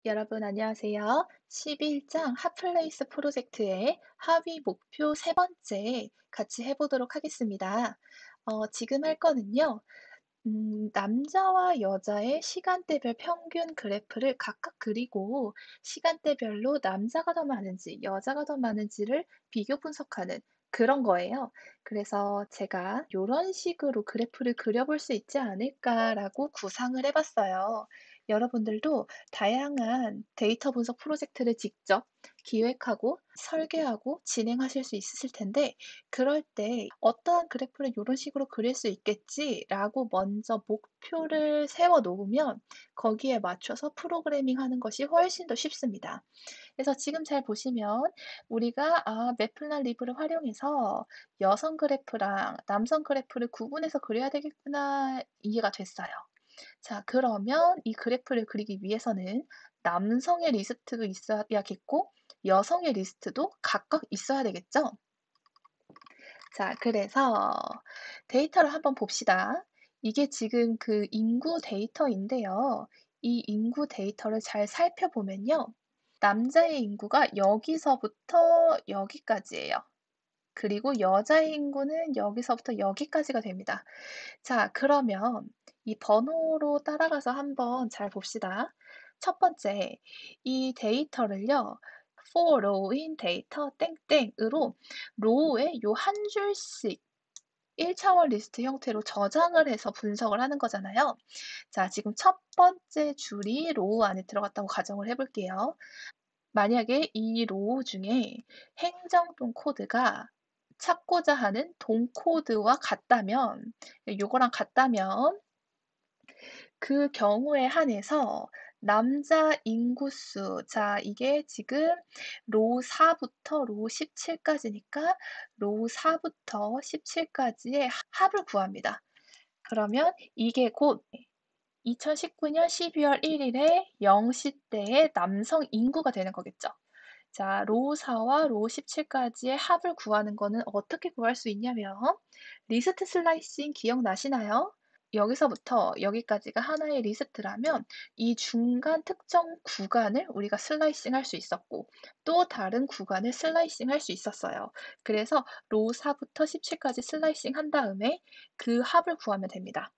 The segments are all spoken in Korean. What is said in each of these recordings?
여러분 안녕하세요. 11장 핫플레이스 프로젝트의 하위 목표 세 번째 같이 해보도록 하겠습니다. 지금 할 거는요. 남자와 여자의 시간대별 평균 그래프를 각각 그리고 시간대별로 남자가 더 많은지 여자가 더 많은지를 비교 분석하는 그런 거예요. 그래서 제가 이런 식으로 그래프를 그려볼 수 있지 않을까라고 구상을 해봤어요. 여러분들도 다양한 데이터 분석 프로젝트를 직접 기획하고 설계하고 진행하실 수 있으실 텐데 그럴 때 '어떠한 그래프를 요런 식으로 그릴 수 있겠지.'라고 먼저 목표를 세워 놓으면 거기에 맞춰서 프로그래밍하는 것이 훨씬 더 쉽습니다. 그래서 지금 잘 보시면 우리가 '아 매플릿립을 활용해서 여성 그래프랑 남성 그래프를 구분해서 그려야 되겠구나.' 이해가 됐어요. 자 그러면 이 그래프를 그리기 위해서는 남성의 리스트도 있어야겠고 여성의 리스트도 각각 있어야 되겠죠? 자, 그래서 데이터를 한번 봅시다. 이게 지금 그 인구 데이터인데요. 이 인구 데이터를 잘 살펴보면요. 남자의 인구가 여기서부터 여기까지예요. 그리고 여자의 인구는 여기서부터 여기까지가 됩니다. 자, 그러면 이 번호로 따라가서 한번 잘 봅시다. 첫 번째, 이 데이터를요. for row인 데이터 땡땡으로 row에 요 한 줄씩 1차원 리스트 형태로 저장을 해서 분석을 하는 거잖아요. 자, 지금 첫 번째 줄이 로우 안에 들어갔다고 가정을 해볼게요. 만약에 이 로우 중에 행정동 코드가 찾고자 하는 동 코드와 같다면, 요거랑 같다면 그 경우에 한해서 남자 인구수, 자, 이게 지금 로우 4부터 로우 17까지니까 로우 4부터 17까지의 합을 구합니다. 그러면 이게 곧 2019년 12월 1일에 0시 때의 남성 인구가 되는 거겠죠. 자, 로우 4와 로우 17까지의 합을 구하는 거는 어떻게 구할 수 있냐면 리스트 슬라이싱 기억나시나요? 여기서부터 여기까지가 하나의 리스트라면 이 중간 특정 구간을 우리가 슬라이싱 할 수 있었고 또 다른 구간을 슬라이싱 할 수 있었어요. 그래서 로우 4부터 17까지 슬라이싱 한 다음에 그 합을 구하면 됩니다.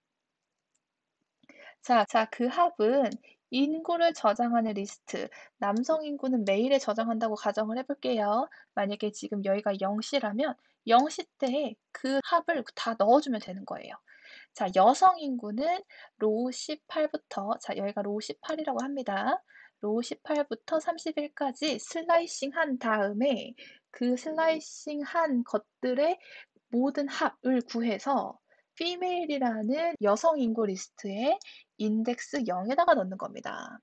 자, 그 합은 인구를 저장하는 리스트, 남성 인구는 메일에 저장한다고 가정을 해볼게요. 만약에 지금 여기가 0시라면 0시 때에 그 합을 다 넣어주면 되는 거예요. 자, 여성 인구는 로우 18부터, 자, 여기가 로우 18이라고 합니다. 로우 18부터 31까지 슬라이싱 한 다음에 그 슬라이싱 한 것들의 모든 합을 구해서 female이라는 여성 인구 리스트에 인덱스 0에다가 넣는 겁니다.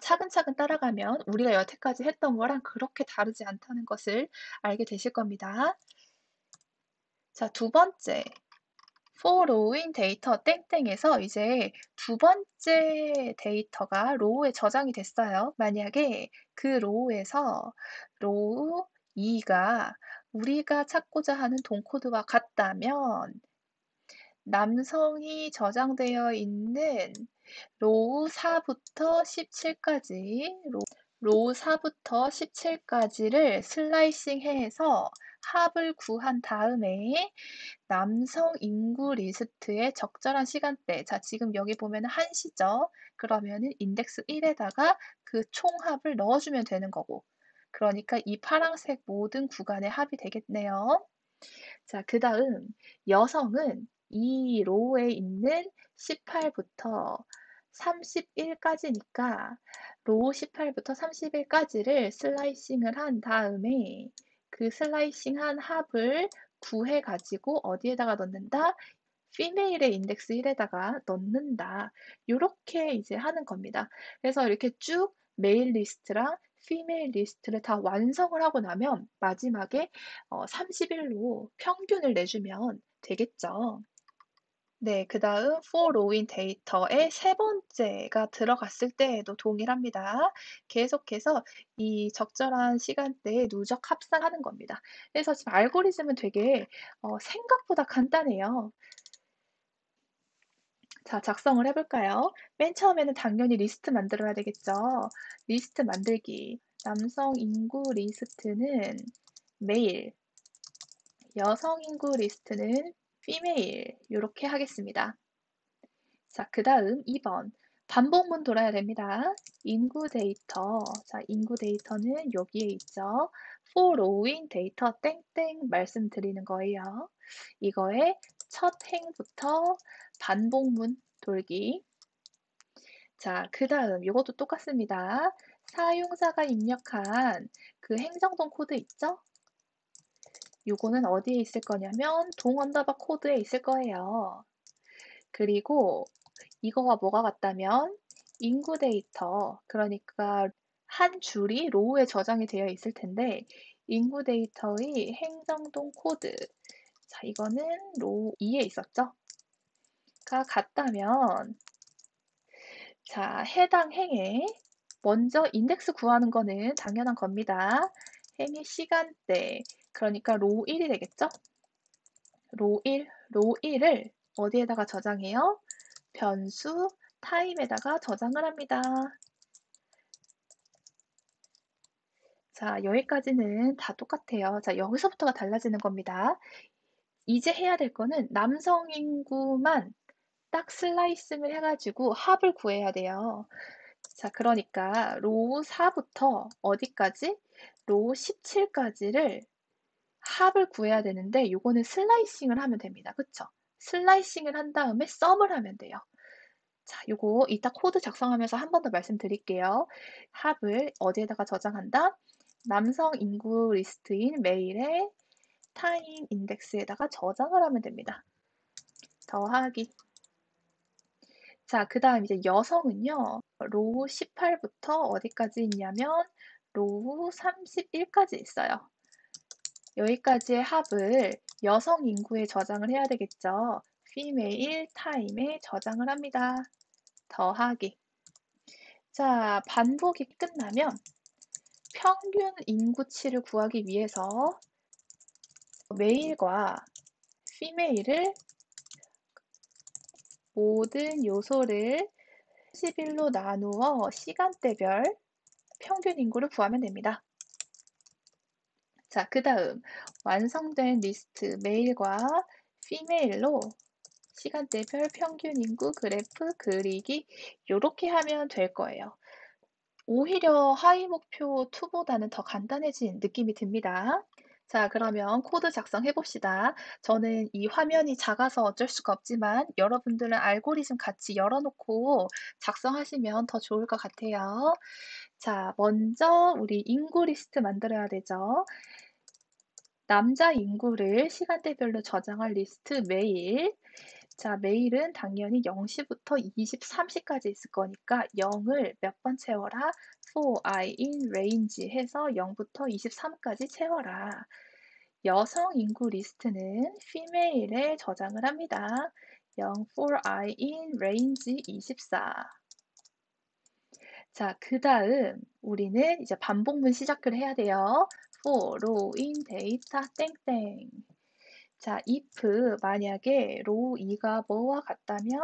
차근차근 따라가면 우리가 여태까지 했던 거랑 그렇게 다르지 않다는 것을 알게 되실 겁니다. 자, 두 번째. for row인 데이터 땡땡에서 이제 두 번째 데이터가 로우에 저장이 됐어요. 만약에 그 로우에서 로우 2가 우리가 찾고자 하는 동코드와 같다면 남성이 저장되어 있는 로우 4부터 17까지, 로우 4부터 17까지를 슬라이싱 해서 합을 구한 다음에 남성 인구 리스트의 적절한 시간대. 자, 지금 여기 보면 1시죠. 그러면은 인덱스 1에다가 그 총합을 넣어주면 되는 거고. 그러니까 이 파란색 모든 구간의 합이 되겠네요. 자, 그 다음 여성은 이 로우에 있는 18부터 31까지니까 로우 18부터 31까지를 슬라이싱을 한 다음에 그 슬라이싱한 합을 구해 가지고 어디에다가 넣는다? 피메일의 인덱스 1에다가 넣는다. 요렇게 이제 하는 겁니다. 그래서 이렇게 쭉 메일 리스트랑 피메일 리스트를 다 완성을 하고 나면 마지막에 30일로 평균을 내주면 되겠죠. 네, 그 다음 for row인 데이터의 세 번째가 들어갔을 때에도 동일합니다. 계속해서 이 적절한 시간대에 누적 합산하는 겁니다. 그래서 지금 알고리즘은 되게 생각보다 간단해요. 자, 작성을 해볼까요? 맨 처음에는 당연히 리스트 만들어야 되겠죠. 리스트 만들기. 남성 인구 리스트는 메일, 여성 인구 리스트는 피메일. 이렇게 하겠습니다. 자, 그 다음 2번. 반복문 돌아야 됩니다. 인구 데이터. 자, 인구 데이터는 여기에 있죠. for rowing 데이터 땡땡 말씀드리는 거예요. 이거의 첫 행부터 반복문 돌기. 자, 그 다음 이것도 똑같습니다. 사용자가 입력한 그 행정동 코드 있죠? 요거는 어디에 있을 거냐면 동 언더바 코드에 있을 거예요. 그리고 이거와 뭐가 같다면 인구 데이터, 그러니까 한 줄이 로우에 저장이 되어 있을 텐데 인구 데이터의 행정동 코드, 자, 이거는 로우 2에 있었죠? 가 같다면 자, 해당 행에 먼저 인덱스 구하는 거는 당연한 겁니다. 행의 시간대, 그러니까 로 1이 되겠죠? 로 1을 어디에다가 저장해요? 변수 타임에다가 저장을 합니다. 자, 여기까지는 다 똑같아요. 자, 여기서부터가 달라지는 겁니다. 이제 해야 될 거는 남성 인구만 딱 슬라이싱을 해가지고 합을 구해야 돼요. 자, 그러니까 로우 4부터 어디까지? 로우 17까지를 합을 구해야 되는데 요거는 슬라이싱을 하면 됩니다. 그쵸? 슬라이싱을 한 다음에 썸을 하면 돼요. 자, 요거 이따 코드 작성하면서 한 번 더 말씀드릴게요. 합을 어디에다가 저장한다? 남성 인구 리스트인 메일에 타임 인덱스에다가 저장을 하면 됩니다. 더하기. 자, 그 다음 이제 여성은요. 로우 18부터 어디까지 있냐면 로우 31까지 있어요. 여기까지의 합을 여성 인구에 저장을 해야 되겠죠. female time에 저장을 합니다. 더하기. 자, 반복이 끝나면 평균 인구치를 구하기 위해서 메일과 female을 모든 요소를 11로 나누어 시간대별 평균 인구를 구하면 됩니다. 자, 그 다음 완성된 리스트 메일과 female로 시간대별 평균 인구 그래프 그리기 이렇게 하면 될 거예요. 오히려 하위 목표 2보다는 더 간단해진 느낌이 듭니다. 자, 그러면 코드 작성해 봅시다. 저는 이 화면이 작아서 어쩔 수가 없지만 여러분들은 알고리즘 같이 열어놓고 작성하시면 더 좋을 것 같아요. 자, 먼저 우리 인구 리스트 만들어야 되죠. 남자 인구를 시간대별로 저장할 리스트 메일. 자, 메일은 당연히 0시부터 23시까지 있을 거니까 0을 몇 번 채워라? for I in range 해서 0부터 23까지 채워라. 여성 인구 리스트는 female에 저장을 합니다. 0 for I in range 24. 자, 그 다음 우리는 이제 반복문 시작을 해야 돼요. for row in data 땡땡. 자, if 만약에 row 2가 뭐와 같다면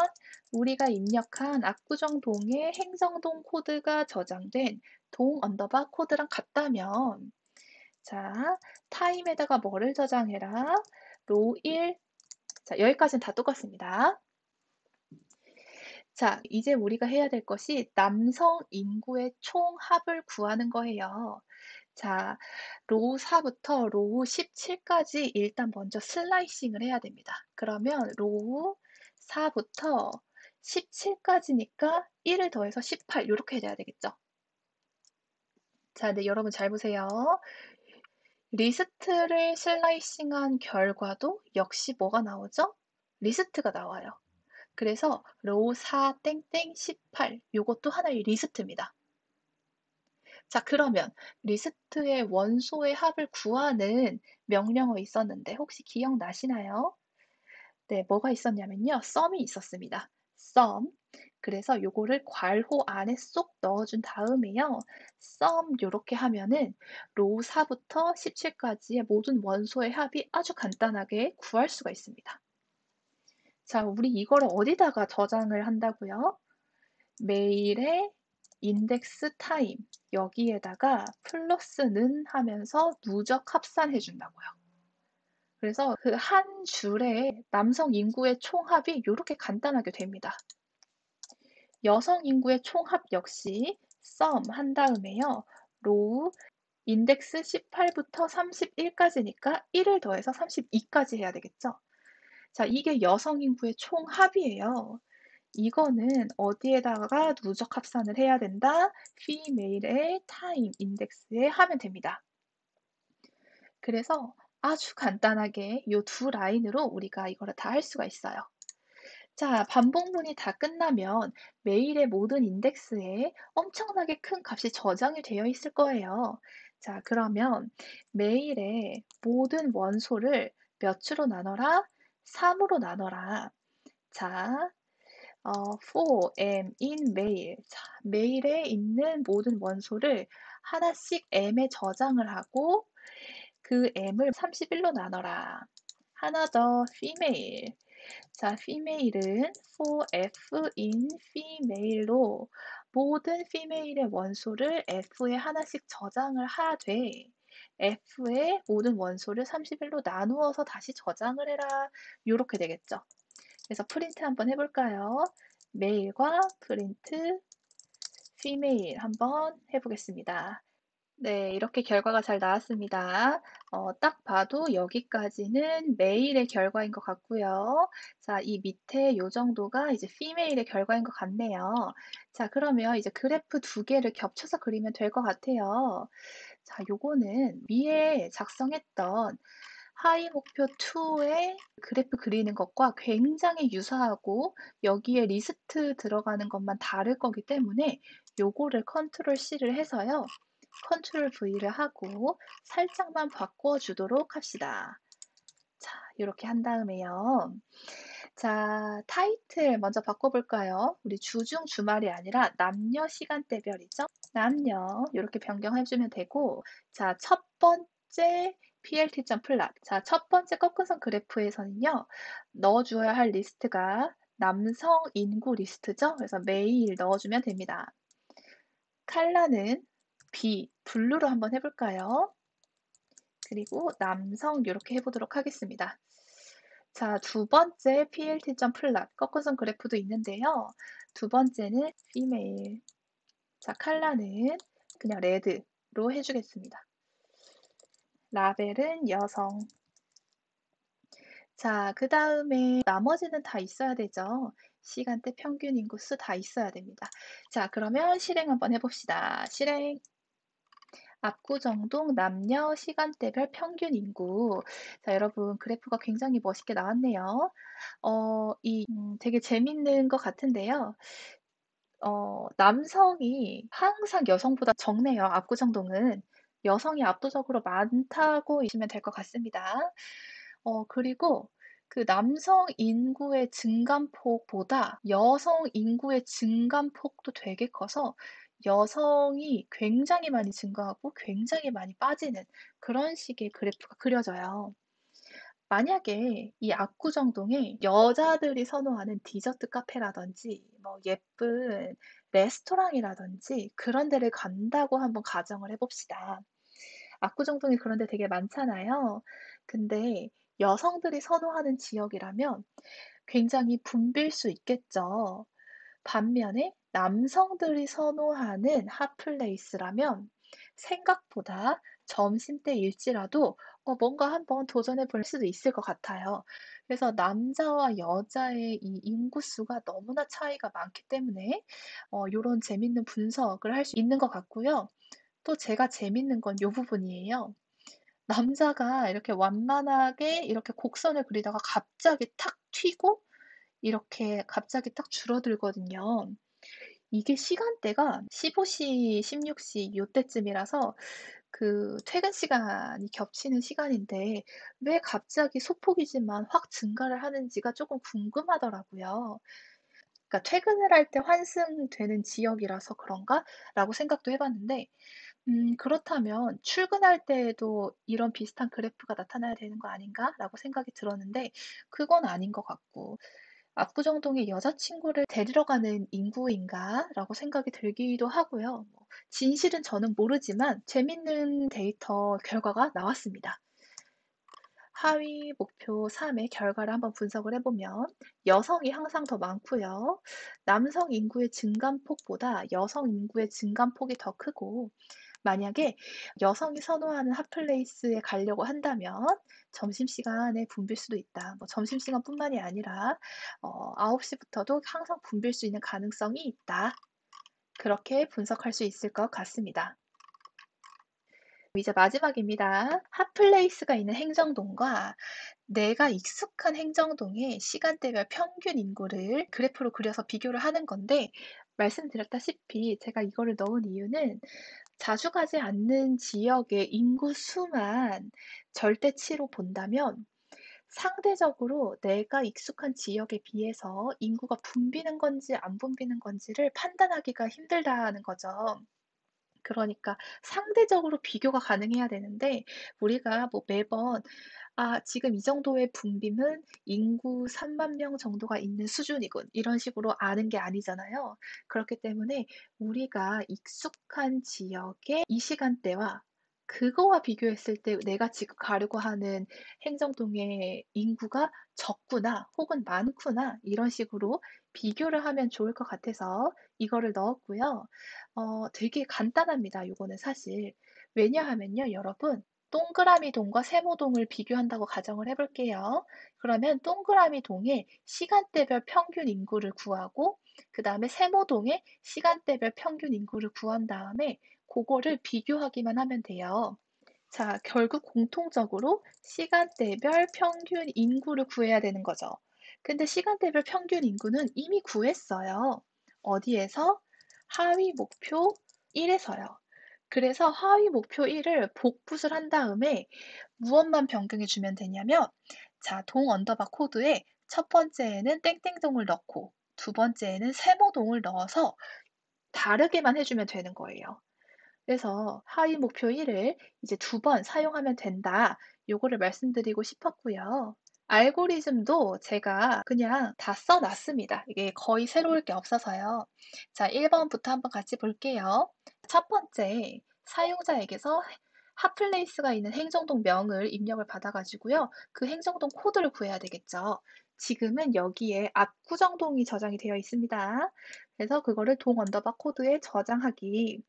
우리가 입력한 압구정동의 행정동 코드가 저장된 동 언더바 코드랑 같다면 자, 타임에다가 뭐를 저장해라? row 1. 자, 여기까지는 다 똑같습니다. 자, 이제 우리가 해야 될 것이 남성 인구의 총합을 구하는 거예요. 자, 로우 4부터 로우 17까지 일단 먼저 슬라이싱을 해야 됩니다. 그러면 로우 4부터 17까지니까 1을 더해서 18 이렇게 돼야 되겠죠. 자, 근데 여러분 잘 보세요. 리스트를 슬라이싱한 결과도 역시 뭐가 나오죠? 리스트가 나와요. 그래서 로우 4 땡땡 18 요것도 하나의 리스트입니다. 자, 그러면 리스트의 원소의 합을 구하는 명령어 있었는데 혹시 기억나시나요? 네, 뭐가 있었냐면요. 썸이 있었습니다. 썸. 그래서 요거를 괄호 안에 쏙 넣어준 다음에요. 썸 요렇게 하면은 로우 4부터 17까지의 모든 원소의 합이 아주 간단하게 구할 수가 있습니다. 자, 우리 이거를 어디다가 저장을 한다고요? 메일의 인덱스 타임 여기에다가 플러스는 하면서 누적 합산해 준다고요. 그래서 그 한 줄에 남성 인구의 총합이 요렇게 간단하게 됩니다. 여성 인구의 총합 역시 sum 한 다음에요. 로우 인덱스 18부터 31까지니까 1을 더해서 32까지 해야 되겠죠. 자, 이게 여성 인구의 총합이에요. 이거는 어디에다가 누적 합산을 해야 된다? female의 time 인덱스에 하면 됩니다. 그래서 아주 간단하게 이 두 라인으로 우리가 이거를 다 할 수가 있어요. 자, 반복문이 다 끝나면 메일의 모든 인덱스에 엄청나게 큰 값이 저장이 되어 있을 거예요. 자, 그러면 메일의 모든 원소를 몇 주로 나눠라? 3으로 나눠라. 자, for m in mail. 자, 메일에 있는 모든 원소를 하나씩 m에 저장을 하고 그 m을 31로 나눠라. 하나 더 female. 자, female은 for f in female로 모든 female의 원소를 f에 하나씩 저장을 하되 f의 모든 원소를 31로 나누어서 다시 저장을 해라. 이렇게 되겠죠. 그래서 프린트 한번 해볼까요? 메일과 프린트 female 한번 해보겠습니다. 네, 이렇게 결과가 잘 나왔습니다. 딱 봐도 여기까지는 메일의 결과인 것 같고요. 자, 이 밑에 요 정도가 이제 female의 결과인 것 같네요. 자, 그러면 이제 그래프 두 개를 겹쳐서 그리면 될 것 같아요. 자, 요거는 위에 작성했던 하이 목표 2의 그래프 그리는 것과 굉장히 유사하고 여기에 리스트 들어가는 것만 다를 거기 때문에 요거를 컨트롤 C를 해서요. 컨트롤 V를 하고 살짝만 바꿔주도록 합시다. 자, 이렇게 한 다음에요. 자, 타이틀 먼저 바꿔볼까요? 우리 주중 주말이 아니라 남녀 시간대별이죠? 남녀 이렇게 변경해주면 되고, 자, 첫 번째 plt.plot. 자, 첫 번째 꺾은선 그래프에서는요, 넣어주어야 할 리스트가 남성 인구 리스트죠? 그래서 매일 넣어주면 됩니다. 컬러는 B, 블루로 한번 해볼까요? 그리고 남성 이렇게 해보도록 하겠습니다. 자, 두 번째 plt.plot 꺾어선 그래프도 있는데요. 두 번째는 female. 자, 컬러는 그냥 레드로 해주겠습니다. 라벨은 여성. 자, 그 다음에 나머지는 다 있어야 되죠. 시간대, 평균 인구수 다 있어야 됩니다. 자, 그러면 실행 한번 해봅시다. 실행. 압구정동 남녀 시간대별 평균 인구. 자, 여러분 그래프가 굉장히 멋있게 나왔네요. 되게 재밌는 것 같은데요. 남성이 항상 여성보다 적네요. 압구정동은. 여성이 압도적으로 많다고 보시면 될 것 같습니다. 그리고 그 남성 인구의 증감폭보다 여성 인구의 증감폭도 되게 커서 여성이 굉장히 많이 증가하고 굉장히 많이 빠지는 그런 식의 그래프가 그려져요. 만약에 이 압구정동에 여자들이 선호하는 디저트 카페라든지 뭐 예쁜 레스토랑이라든지 그런 데를 간다고 한번 가정을 해봅시다. 압구정동에 그런 데 되게 많잖아요. 근데 여성들이 선호하는 지역이라면 굉장히 붐빌 수 있겠죠. 반면에 남성들이 선호하는 핫플레이스라면 생각보다 점심때일지라도 뭔가 한번 도전해 볼 수도 있을 것 같아요. 그래서 남자와 여자의 이 인구수가 너무나 차이가 많기 때문에 요런 재밌는 분석을 할 수 있는 것 같고요. 또 제가 재밌는 건 요 부분이에요. 남자가 이렇게 완만하게 이렇게 곡선을 그리다가 갑자기 탁 튀고 이렇게 갑자기 딱 줄어들거든요. 이게 시간대가 15시, 16시 요때쯤이라서 그 퇴근 시간이 겹치는 시간인데 왜 갑자기 소폭이지만 확 증가를 하는지가 조금 궁금하더라고요. 그러니까 '퇴근을 할 때 환승되는 지역이라서 그런가?'라고 생각도 해 봤는데 그렇다면 '출근할 때에도 이런 비슷한 그래프가 나타나야 되는 거 아닌가?'라고 생각이 들었는데 그건 아닌 것 같고 압구정동에 여자친구를 데리러 가는 인구인가? 라고 생각이 들기도 하고요. 진실은 저는 모르지만 재밌는 데이터 결과가 나왔습니다. 하위 목표 3의 결과를 한번 분석을 해보면 여성이 항상 더 많고요. 남성 인구의 증감폭보다 여성 인구의 증감폭이 더 크고 만약에 여성이 선호하는 핫플레이스에 가려고 한다면 점심시간에 붐빌 수도 있다. 점심시간뿐만이 아니라 9시부터도 항상 붐빌 수 있는 가능성이 있다. 그렇게 분석할 수 있을 것 같습니다. 이제 마지막입니다. 핫플레이스가 있는 행정동과 내가 익숙한 행정동의 시간대별 평균 인구를 그래프로 그려서 비교를 하는 건데 말씀드렸다시피 제가 이거를 넣은 이유는 자주 가지 않는 지역의 인구 수만 절대치로 본다면 상대적으로 내가 익숙한 지역에 비해서 인구가 붐비는 건지 안 붐비는 건지를 판단하기가 힘들다는 거죠. 그러니까 상대적으로 비교가 가능해야 되는데 우리가 매번 지금 이 정도의 붐빔은 인구 3만 명 정도가 있는 수준이군. 이런 식으로 아는 게 아니잖아요. 그렇기 때문에 우리가 익숙한 지역의 이 시간대와 그거와 비교했을 때 내가 지금 가려고 하는 행정동의 인구가 적구나 혹은 많구나 이런 식으로 비교를 하면 좋을 것 같아서 이거를 넣었고요. 되게 간단합니다, 요거는 사실. 왜냐하면요, 여러분. 동그라미 동과 세모동을 비교한다고 가정을 해볼게요. 그러면 동그라미 동의 시간대별 평균 인구를 구하고, 그 다음에 세모동의 시간대별 평균 인구를 구한 다음에 그거를 비교하기만 하면 돼요. 자, 결국 공통적으로 시간대별 평균 인구를 구해야 되는 거죠. 근데 시간대별 평균 인구는 이미 구했어요. 어디에서? 하위 목표 1에서요. 그래서 하위 목표 1을 복붙을 한 다음에 무엇만 변경해 주면 되냐면 자, 동 언더바 코드에 첫 번째에는 땡땡동을 넣고 두 번째에는 세모동을 넣어서 다르게만 해주면 되는 거예요. 그래서 하위 목표 1을 이제 2번 사용하면 된다. 요거를 말씀드리고 싶었고요. 알고리즘도 제가 그냥 다 써놨습니다. 이게 거의 새로울 게 없어서요. 자, 1번부터 한번 같이 볼게요. 첫 번째, 사용자에게서 핫플레이스가 있는 행정동 명을 입력을 받아가지고요. 그 행정동 코드를 구해야 되겠죠. 지금은 여기에 압구정동이 저장이 되어 있습니다. 그래서 그거를 동 언더바 코드에 저장하기.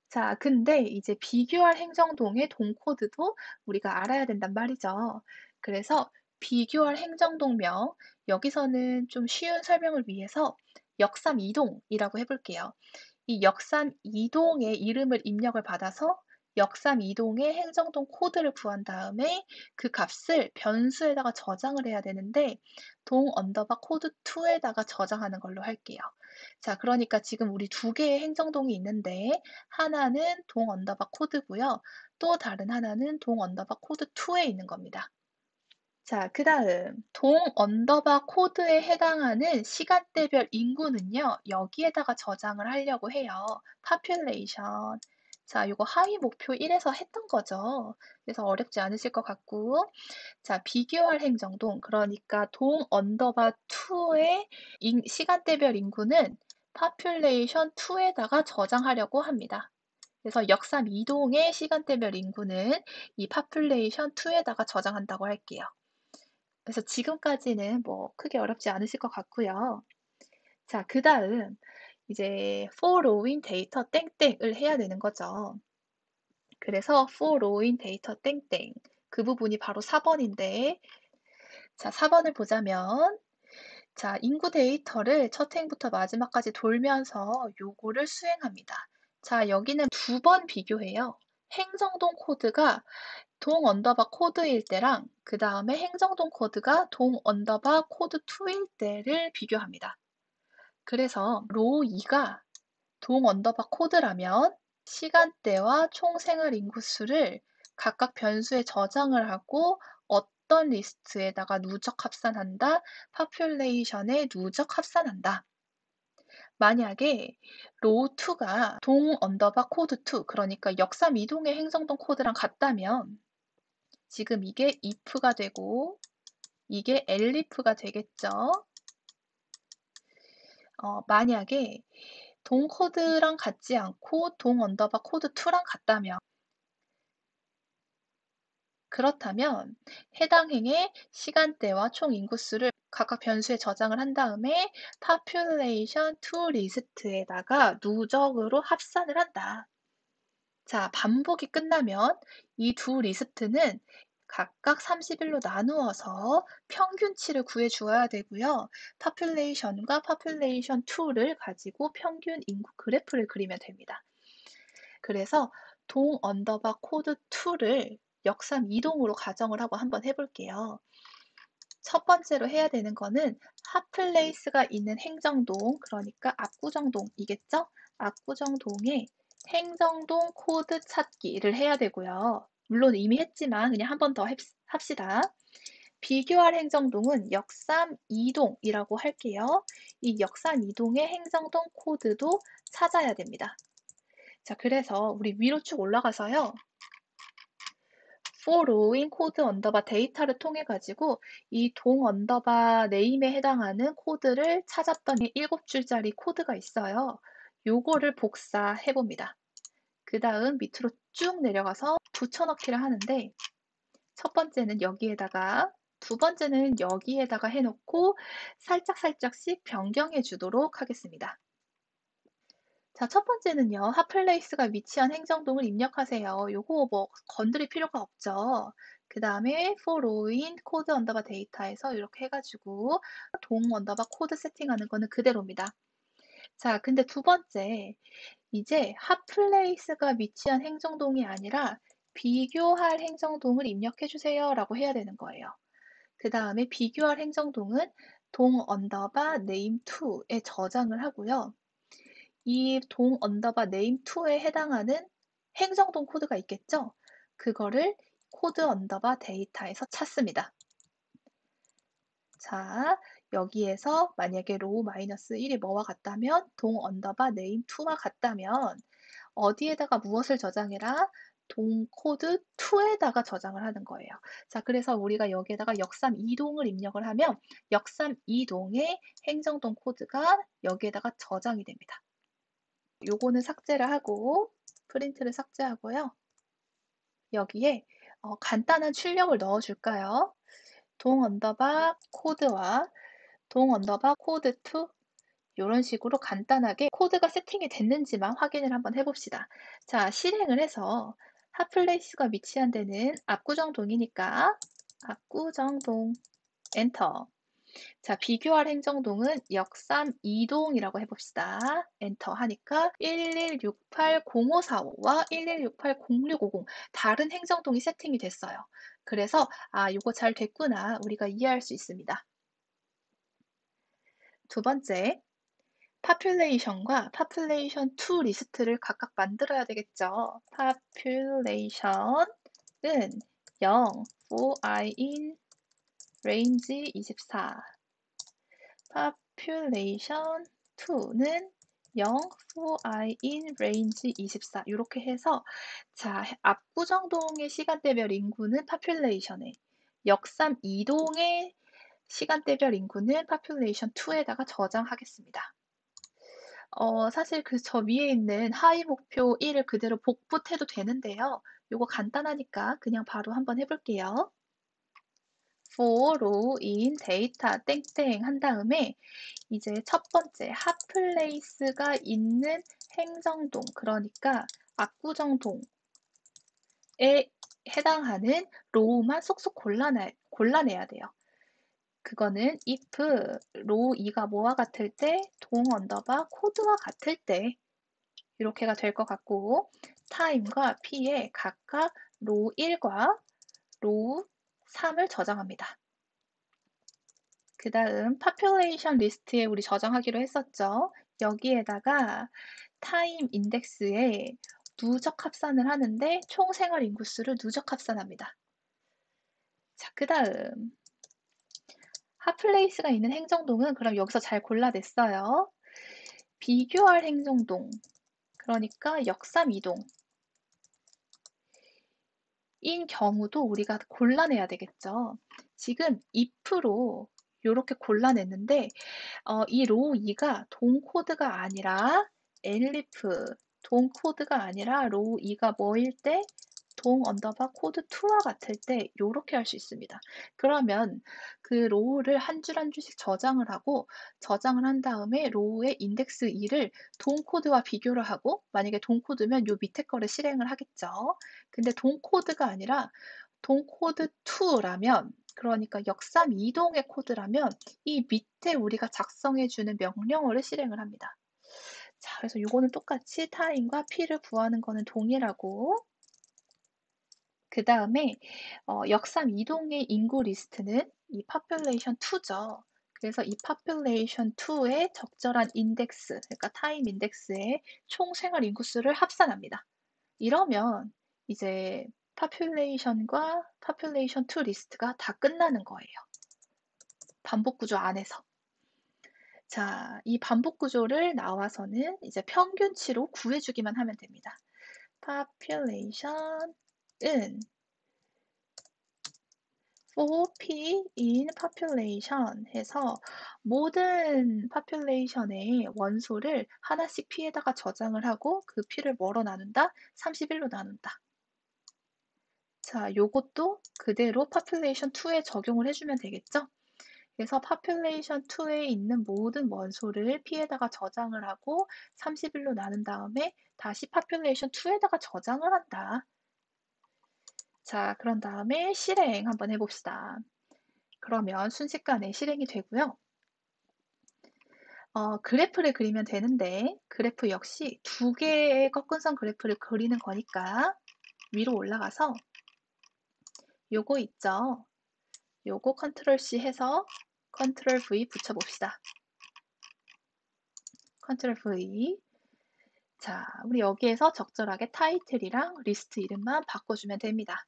자, 근데 이제 비교할 행정동의 동 코드도 우리가 알아야 된단 말이죠. 그래서 비교할 행정동명, 여기서는 좀 쉬운 설명을 위해서 역삼 이동이라고 해볼게요. 이 역삼 이동의 이름을 입력을 받아서 역삼 이동의 행정동 코드를 구한 다음에 그 값을 변수에다가 저장을 해야 되는데 동 언더바 코드 2에다가 저장하는 걸로 할게요. 자, 그러니까 지금 우리 두 개의 행정동이 있는데 하나는 동 언더바 코드고요. 또 다른 하나는 동 언더바 코드 2에 있는 겁니다. 자, 그 다음 동 언더바 코드에 해당하는 시간대별 인구는요. 여기에다가 저장을 하려고 해요. population. 자, 이거 하위 목표 1에서 했던 거죠. 그래서 어렵지 않으실 것 같고 자, 비교할 행정동 그러니까 동 언더바 2의 시간대별 인구는 population 2에다가 저장하려고 합니다. 그래서 역삼 이동의 시간대별 인구는 이 population 2에다가 저장한다고 할게요. 그래서 지금까지는 크게 어렵지 않으실 것 같고요. 자, 그 다음 이제 for row인 데이터 땡땡을 해야 되는 거죠. 그래서 for row인 데이터 땡땡 그 부분이 바로 4번인데 자, 4번을 보자면 자, 인구 데이터를 첫 행부터 마지막까지 돌면서 요거를 수행합니다. 자, 여기는 2번 비교해요. 행정동 코드가 동 언더바 코드일 때랑 그 다음에 행정동 코드가 동 언더바 코드 2일 때를 비교합니다. 그래서 로우 2가 동 언더바 코드라면 시간대와 총 생활 인구수를 각각 변수에 저장을 하고 어떤 리스트에다가 누적 합산한다, population에 누적 합산한다. 만약에 로우2가 동 언더바 코드 2, 그러니까 역삼 이동의 행정동 코드랑 같다면 지금 이게 if가 되고 이게 elif가 되겠죠. 만약에 동 코드랑 같지 않고 동 언더바 코드 2랑 같다면 그렇다면 해당 행의 시간대와 총 인구수를 각각 변수에 저장을 한 다음에 population to list에다가 누적으로 합산을 한다. 자, 반복이 끝나면 이 두 리스트는 각각 30일로 나누어서 평균치를 구해 주어야 되고요. population과 population 2를 가지고 평균 인구 그래프를 그리면 됩니다. 그래서 동 언더바 코드 2를 역삼 이동으로 가정을 하고 한번 해볼게요. 첫 번째로 해야 되는 거는 핫플레이스가 있는 행정동, 그러니까 압구정동이겠죠? 압구정동에 행정동 코드 찾기를 해야 되고요. 물론 이미 했지만 그냥 한 번 더 합시다. 비교할 행정동은 역삼 이동이라고 할게요. 이 역삼 이동의 행정동 코드도 찾아야 됩니다. 자, 그래서 우리 위로 쭉 올라가서요. for row인 코드 언더바 데이터를 통해 가지고 이 동 언더바 네임에 해당하는 코드를 찾았던 7줄짜리 코드가 있어요. 요거를 복사해 봅니다. 그 다음 밑으로 쭉 내려가서 붙여넣기를 하는데 첫 번째는 여기에다가 두 번째는 여기에다가 해놓고 살짝씩 변경해 주도록 하겠습니다. 자, 첫 번째는요. 핫플레이스가 위치한 행정동을 입력하세요. 요거 뭐 건드릴 필요가 없죠. 그 다음에 for row인 코드 언더바 데이터에서 이렇게 해가지고 동 언더바 코드 세팅하는 거는 그대로입니다. 자, 근데 두 번째, 이제 핫플레이스가 위치한 행정동이 아니라 비교할 행정동을 입력해 주세요 라고 해야 되는 거예요. 그 다음에 비교할 행정동은 동 언더바 네임 2에 저장을 하고요. 이 동 언더바 네임 2에 해당하는 행정동 코드가 있겠죠? 그거를 코드 언더바 데이터에서 찾습니다. 자, 여기에서 만약에 로우 마이너스 1이 뭐와 같다면 동 언더바 네임 2와 같다면 어디에다가 무엇을 저장해라? 동 코드 2에다가 저장을 하는 거예요. 자, 그래서 우리가 여기에다가 역삼 이동을 입력을 하면 역삼 이동의 행정동 코드가 여기에다가 저장이 됩니다. 요거는 삭제를 하고 프린트를 삭제하고요. 여기에 간단한 출력을 넣어 줄까요? 동 언더바 코드와 동 언더바 코드 2 이런 식으로 간단하게 코드가 세팅이 됐는지만 확인을 한번 해봅시다. 자, 실행을 해서 핫플레이스가 위치한 데는 압구정동이니까 압구정동 엔터. 자, 비교할 행정동은 역삼 이동이라고 해봅시다. 엔터 하니까 11680545와 11680650 다른 행정동이 세팅이 됐어요. 그래서 요거 잘 됐구나 우리가 이해할 수 있습니다. 두 번째, population과 population to 리스트를 각각 만들어야 되겠죠. population은 0 for i in range 24 population 2는 0 for i in range 24 이렇게 해서 자, 압구정동의 시간대별 인구는 population에 역삼 이동의 시간대별 인구는 population 2에다가 저장하겠습니다. 사실 저 위에 있는 하위 목표 1을 그대로 복붙해도 되는데요. 요거 간단하니까 그냥 바로 한번 해볼게요. for row in data 땡땡 한 다음에 이제 첫 번째 핫플레이스가 있는 행정동, 그러니까 압구정동에 해당하는 로우만 쏙쏙 골라내야 돼요. 그거는 if row 2가 뭐와 같을 때 동 언더바 코드와 같을 때 이렇게가 될 것 같고 time과 p에 각각 row 1과 row 3을 저장합니다. 그 다음 population 리스트에 우리 저장하기로 했었죠. 여기에다가 time 인덱스에 누적 합산을 하는데 총 생활 인구수를 누적 합산합니다. 자, 그 다음 핫플레이스가 있는 행정동은 그럼 여기서 잘 골라냈어요. 비교할 행정동, 그러니까 역삼 이동 인 경우도 우리가 골라내야 되겠죠. 지금 if로 요렇게 골라냈는데 이 로우 2가 동 코드가 아니라 엘리프 동 코드가 아니라 로우 2가 뭐일 때 동 언더바 코드 2와 같을 때 요렇게 할 수 있습니다. 그러면 그 로우를 한 줄 한 줄씩 저장을 하고 저장을 한 다음에 로우의 인덱스 2를 동 코드와 비교를 하고 만약에 동 코드면 요 밑에 거를 실행을 하겠죠. 근데 동 코드가 아니라 동 코드 2라면 그러니까 역삼 이동의 코드라면 이 밑에 우리가 작성해 주는 명령어를 실행을 합니다. 자, 그래서 요거는 똑같이 타임과 p를 구하는 거는 동일하고 그다음에 역삼 이동의 인구 리스트는 이 population 2죠. 그래서 이 population 2의 적절한 인덱스, 그러니까 타임 인덱스의 총 생활 인구수를 합산합니다. 이러면 이제 population과 population 2 리스트가 다 끝나는 거예요. 반복 구조 안에서. 자, 이 반복 구조를 나와서는 이제 평균치로 구해주기만 하면 됩니다. population은 for p in population 해서 모든 population의 원소를 하나씩 p에다가 저장을 하고 그 p를 뭐로 나눈다? 31로 나눈다. 자, 요것도 그대로 population 2에 적용을 해주면 되겠죠? 그래서 population 2에 있는 모든 원소를 p에다가 저장을 하고 31로 나눈 다음에 다시 population 2에다가 저장을 한다. 자, 그런 다음에 실행 한번 해봅시다. 그러면 순식간에 실행이 되고요. 그래프를 그리면 되는데 그래프 역시 두 개의 꺾은선 그래프를 그리는 거니까 위로 올라가서 요거 있죠? 요거 컨트롤 C 해서 컨트롤 V 붙여봅시다. 컨트롤 V. 자, 우리 여기에서 적절하게 타이틀이랑 리스트 이름만 바꿔주면 됩니다.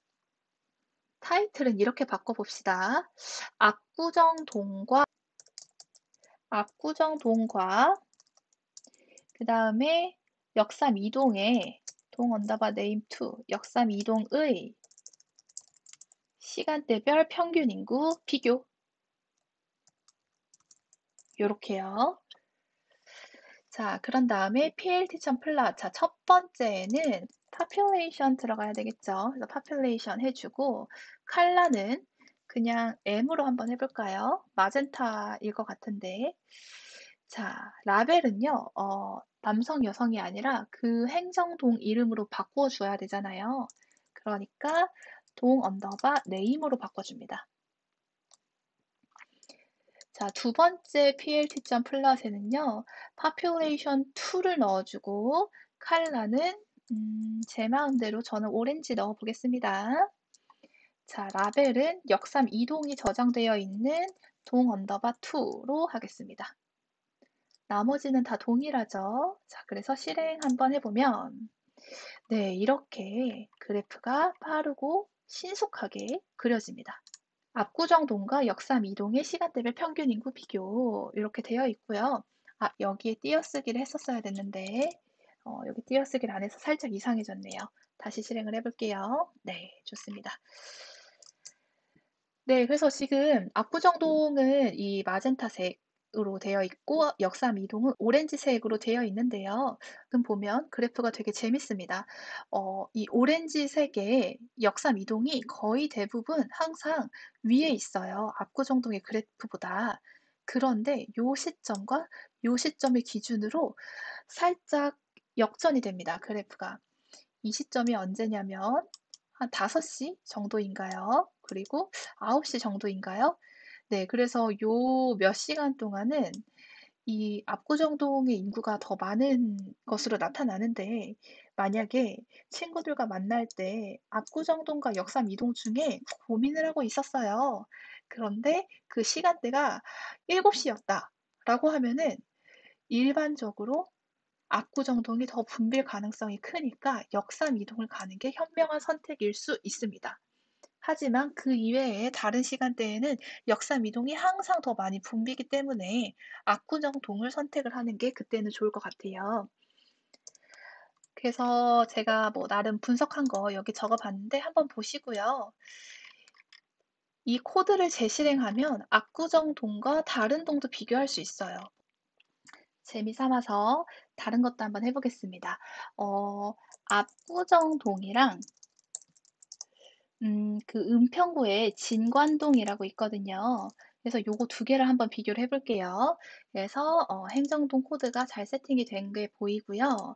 타이틀은 이렇게 바꿔봅시다. 압구정동과 그 다음에 역삼 이동의 동 언더바 네임 2 역삼 이동의 시간대별 평균 인구 비교 요렇게요. 자, 그런 다음에 plt.plot. 자, 첫 번째는 population 들어가야 되겠죠. 그래서 population 해주고 컬러는 그냥 M으로 한번 해볼까요? 마젠타일 것 같은데. 자, 라벨은요, 남성, 여성이 아니라 그 행정동 이름으로 바꾸어 줘야 되잖아요. 그러니까 동 언더바 네임으로 바꿔줍니다. 자, 두 번째 plt.plot에는요, population 2를 넣어주고, 컬러는, 제 마음대로 저는 오렌지 넣어보겠습니다. 자, 라벨은 역삼 이동이 저장되어 있는 동 언더바 2로 하겠습니다. 나머지는 다 동일하죠. 자, 그래서 실행 한번 해보면, 네, 이렇게 그래프가 빠르고 신속하게 그려집니다. 압구정동과 역삼 이동의 시간대별 평균 인구 비교 이렇게 되어 있고요. 아, 여기에 띄어쓰기를 했었어야 됐는데 여기 띄어쓰기를 안 해서 살짝 이상해졌네요. 다시 실행을 해볼게요. 네, 좋습니다. 네, 그래서 지금 압구정동은 이 마젠타색으로 되어 있고 역삼 이동은 오렌지색으로 되어 있는데요. 그럼 보면 그래프가 되게 재밌습니다. 이 오렌지색의 역삼 이동이 거의 대부분 항상 위에 있어요. 압구정동의 그래프보다. 그런데 요 시점과 요 시점을 기준으로 살짝 역전이 됩니다. 그래프가. 이 시점이 언제냐면 한 5시 정도인가요? 그리고 9시 정도인가요? 네, 그래서 요 몇 시간 동안은 이 압구정동의 인구가 더 많은 것으로 나타나는데 만약에 친구들과 만날 때 압구정동과 역삼 이동 중에 고민을 하고 있었어요. 그런데 그 시간대가 7시였다 라고 하면은 일반적으로 압구정동이 더 붐빌 가능성이 크니까 역삼 이동을 가는 게 현명한 선택일 수 있습니다. 하지만 그 이외에 다른 시간대에는 역삼 이동이 항상 더 많이 붐비기 때문에 압구정동을 선택을 하는 게 그때는 좋을 것 같아요. 그래서 제가 뭐 나름 분석한 거 여기 적어봤는데 한번 보시고요. 이 코드를 재실행하면 압구정 동과 다른 동도 비교할 수 있어요. 재미 삼아서 다른 것도 한번 해 보겠습니다. 압구정 동이랑 그 은평구에 진관동이라고 있거든요. 그래서 요거 두 개를 한번 비교를 해 볼게요. 그래서 행정동 코드가 잘 세팅이 된 게 보이고요.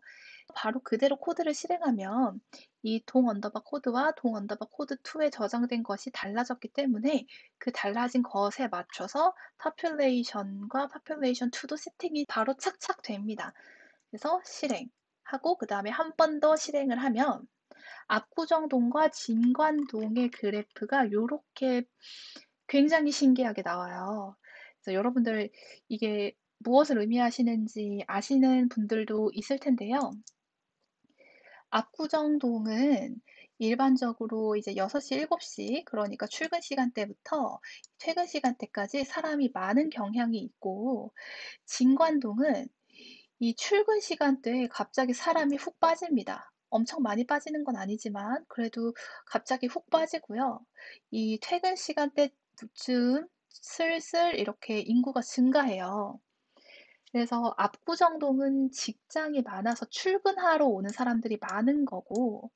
바로 그대로 코드를 실행하면 이 동 언더바 코드와 동 언더바 코드 2에 저장된 것이 달라졌기 때문에 그 달라진 것에 맞춰서 population과 population 2도 세팅이 바로 착착 됩니다. 그래서 실행하고 그다음에 한 번 더 실행을 하면 압구정동과 진관동의 그래프가 요렇게 굉장히 신기하게 나와요. 그래서 여러분들 이게 무엇을 의미하시는지 아시는 분들도 있을 텐데요. 압구정동은 일반적으로 이제 6시, 7시 그러니까 출근 시간대부터 퇴근 시간대까지 사람이 많은 경향이 있고 진관동은 이 출근 시간대에 갑자기 사람이 훅 빠집니다. 엄청 많이 빠지는 건 아니지만 그래도 갑자기 훅 빠지고요. 이 퇴근 시간대쯤 슬슬 이렇게 인구가 증가해요. 그래서 압구정동은 직장이 많아서 출근하러 오는 사람들이 많은 거고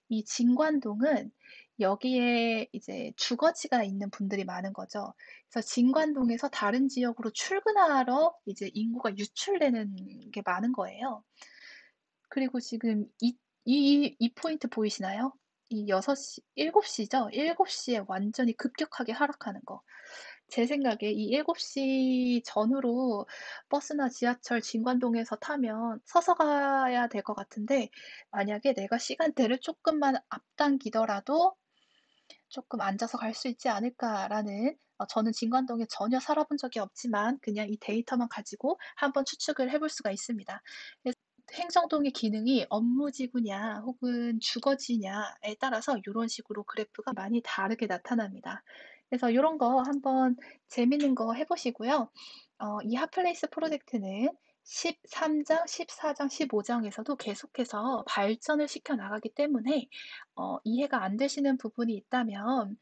이 진관동은 여기에 이제 주거지가 있는 분들이 많은 거죠. 그래서 진관동에서 다른 지역으로 출근하러 이제 인구가 유출되는 게 많은 거예요. 그리고 지금 이 포인트 보이시나요? 이 6시, 7시죠? 7시에 완전히 급격하게 하락하는 거. 제 생각에 이 7시 전후로 버스나 지하철 진관동에서 타면 서서 가야 될 것 같은데 만약에 내가 시간대를 쪼끔만 앞당기더라도 쪼끔 앉아서 갈 수 있지 않을까라는 저는 진관동에 전혀 살아본 적이 없지만 그냥 이 데이터만 가지고 한번 추측을 해볼 수가 있습니다. 그래서 행정동의 기능이 업무지구냐 혹은 주거지냐에 따라서 요런 식으로 그래프가 많이 다르게 나타납니다. 그래서 요런 거 한번 재밌는 거 해 보시고요. 이 핫플레이스 프로젝트는 13장, 14장, 15장에서도 계속해서 발전을 시켜 나가기 때문에 이해가 안 되시는 부분이 있다면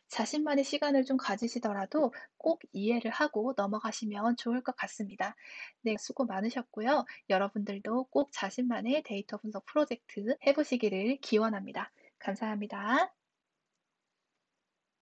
자신만의 시간을 좀 가지시더라도 꼭 이해를 하고 넘어가시면 좋을 것 같습니다. 네, 수고 많으셨고요. 여러분들도 꼭 자신만의 데이터 분석 프로젝트 해 보시기를 기원합니다. 감사합니다.